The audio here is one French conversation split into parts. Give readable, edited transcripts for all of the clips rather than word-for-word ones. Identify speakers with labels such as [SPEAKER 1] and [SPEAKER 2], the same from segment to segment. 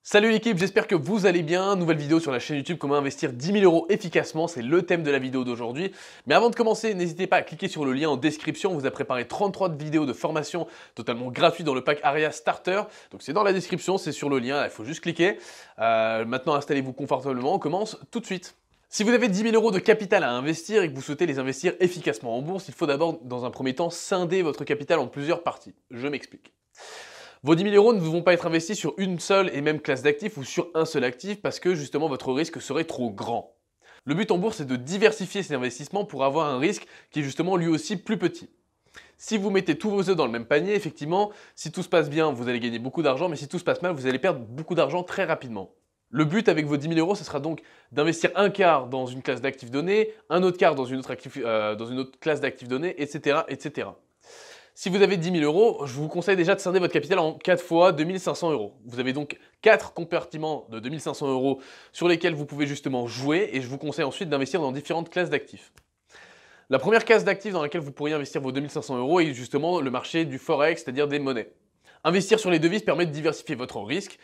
[SPEAKER 1] Salut l'équipe, j'espère que vous allez bien. Nouvelle vidéo sur la chaîne YouTube Comment investir 10 000 euros efficacement, c'est le thème de la vidéo d'aujourd'hui. Mais avant de commencer, n'hésitez pas à cliquer sur le lien en description. On vous a préparé 33 vidéos de formation totalement gratuites dans le pack Aria Starter. Donc c'est dans la description, c'est sur le lien, il faut juste cliquer. Maintenant installez-vous confortablement, on commence tout de suite. Si vous avez 10 000 euros de capital à investir et que vous souhaitez les investir efficacement en bourse, il faut d'abord, dans un premier temps, scinder votre capital en plusieurs parties. Je m'explique. Vos 10 000 euros ne vont pas être investis sur une seule et même classe d'actifs ou sur un seul actif parce que justement votre risque serait trop grand. Le but en bourse est de diversifier ces investissements pour avoir un risque qui est justement lui aussi plus petit. Si vous mettez tous vos œufs dans le même panier, effectivement, si tout se passe bien, vous allez gagner beaucoup d'argent, mais si tout se passe mal, vous allez perdre beaucoup d'argent très rapidement. Le but avec vos 10 000 euros, ce sera donc d'investir un quart dans une classe d'actifs donnée, un autre quart dans une autre classe d'actifs donnée, etc., etc. Si vous avez 10 000 euros, je vous conseille déjà de scinder votre capital en 4 fois 2 500 euros. Vous avez donc 4 compartiments de 2 500 euros sur lesquels vous pouvez justement jouer et je vous conseille ensuite d'investir dans différentes classes d'actifs. La première classe d'actifs dans laquelle vous pourriez investir vos 2 500 euros est justement le marché du forex, c'est-à-dire des monnaies. Investir sur les devises permet de diversifier votre risque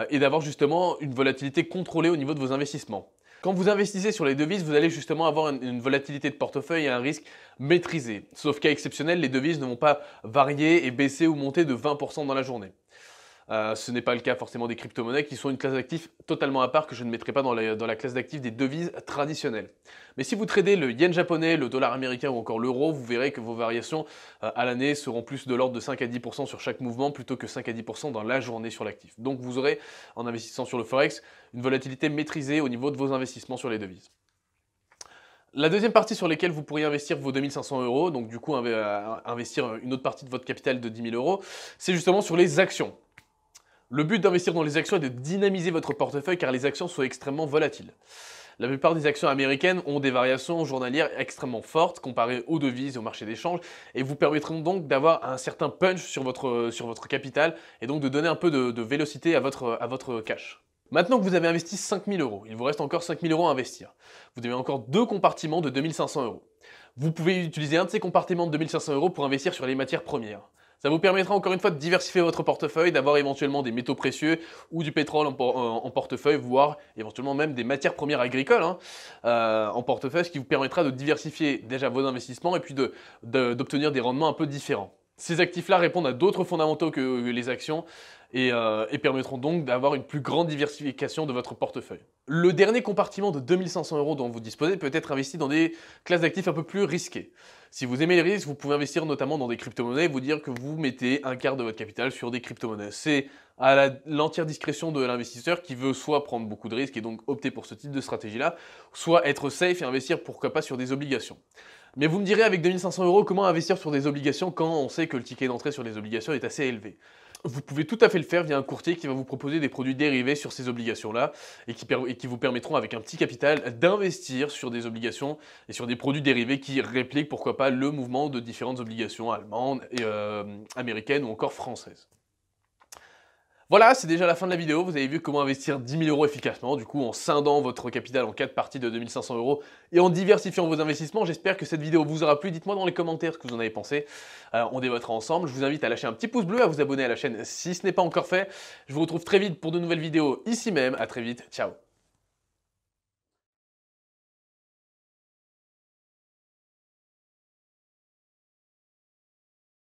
[SPEAKER 1] et d'avoir justement une volatilité contrôlée au niveau de vos investissements. Quand vous investissez sur les devises, vous allez justement avoir une volatilité de portefeuille et un risque maîtrisé. Sauf cas exceptionnel, les devises ne vont pas varier et baisser ou monter de 20% dans la journée. Ce n'est pas le cas forcément des crypto-monnaies qui sont une classe d'actifs totalement à part que je ne mettrai pas dans la classe d'actifs des devises traditionnelles. Mais si vous tradez le yen japonais, le dollar américain ou encore l'euro, vous verrez que vos variations à l'année seront plus de l'ordre de 5 à 10% sur chaque mouvement plutôt que 5 à 10% dans la journée sur l'actif. Donc vous aurez, en investissant sur le forex, une volatilité maîtrisée au niveau de vos investissements sur les devises. La deuxième partie sur laquelle vous pourriez investir vos 2 500 euros, donc du coup investir une autre partie de votre capital de 10 000 euros, c'est justement sur les actions. Le but d'investir dans les actions est de dynamiser votre portefeuille car les actions sont extrêmement volatiles. La plupart des actions américaines ont des variations journalières extrêmement fortes comparées aux devises et au marché d'échange et vous permettront donc d'avoir un certain punch sur votre capital et donc de donner un peu de vélocité à votre cash. Maintenant que vous avez investi 5 000 euros, il vous reste encore 5 000 euros à investir. Vous avez encore deux compartiments de 2 500 euros. Vous pouvez utiliser un de ces compartiments de 2 500 euros pour investir sur les matières premières. Ça vous permettra encore une fois de diversifier votre portefeuille, d'avoir éventuellement des métaux précieux ou du pétrole en portefeuille, voire éventuellement même des matières premières agricoles en portefeuille, ce qui vous permettra de diversifier déjà vos investissements et puis d'obtenir des rendements un peu différents. Ces actifs-là répondent à d'autres fondamentaux que les actions et permettront donc d'avoir une plus grande diversification de votre portefeuille. Le dernier compartiment de 2 500 euros dont vous disposez peut être investi dans des classes d'actifs un peu plus risquées. Si vous aimez les risques, vous pouvez investir notamment dans des crypto-monnaies et vous dire que vous mettez un quart de votre capital sur des crypto-monnaies. C'est à l'entière discrétion de l'investisseur qui veut soit prendre beaucoup de risques et donc opter pour ce type de stratégie-là, soit être safe et investir pourquoi pas sur des obligations. Mais vous me direz avec 2 500 euros comment investir sur des obligations quand on sait que le ticket d'entrée sur les obligations est assez élevé. Vous pouvez tout à fait le faire via un courtier qui va vous proposer des produits dérivés sur ces obligations-là et qui vous permettront avec un petit capital d'investir sur des obligations et sur des produits dérivés qui répliquent pourquoi pas le mouvement de différentes obligations allemandes, américaines ou encore françaises. Voilà, c'est déjà la fin de la vidéo. Vous avez vu comment investir 10 000 euros efficacement, du coup en scindant votre capital en 4 parties de 2 500 euros et en diversifiant vos investissements. J'espère que cette vidéo vous aura plu. Dites-moi dans les commentaires ce que vous en avez pensé. On débattra ensemble. Je vous invite à lâcher un petit pouce bleu, à vous abonner à la chaîne si ce n'est pas encore fait. Je vous retrouve très vite pour de nouvelles vidéos ici même. À très vite. Ciao.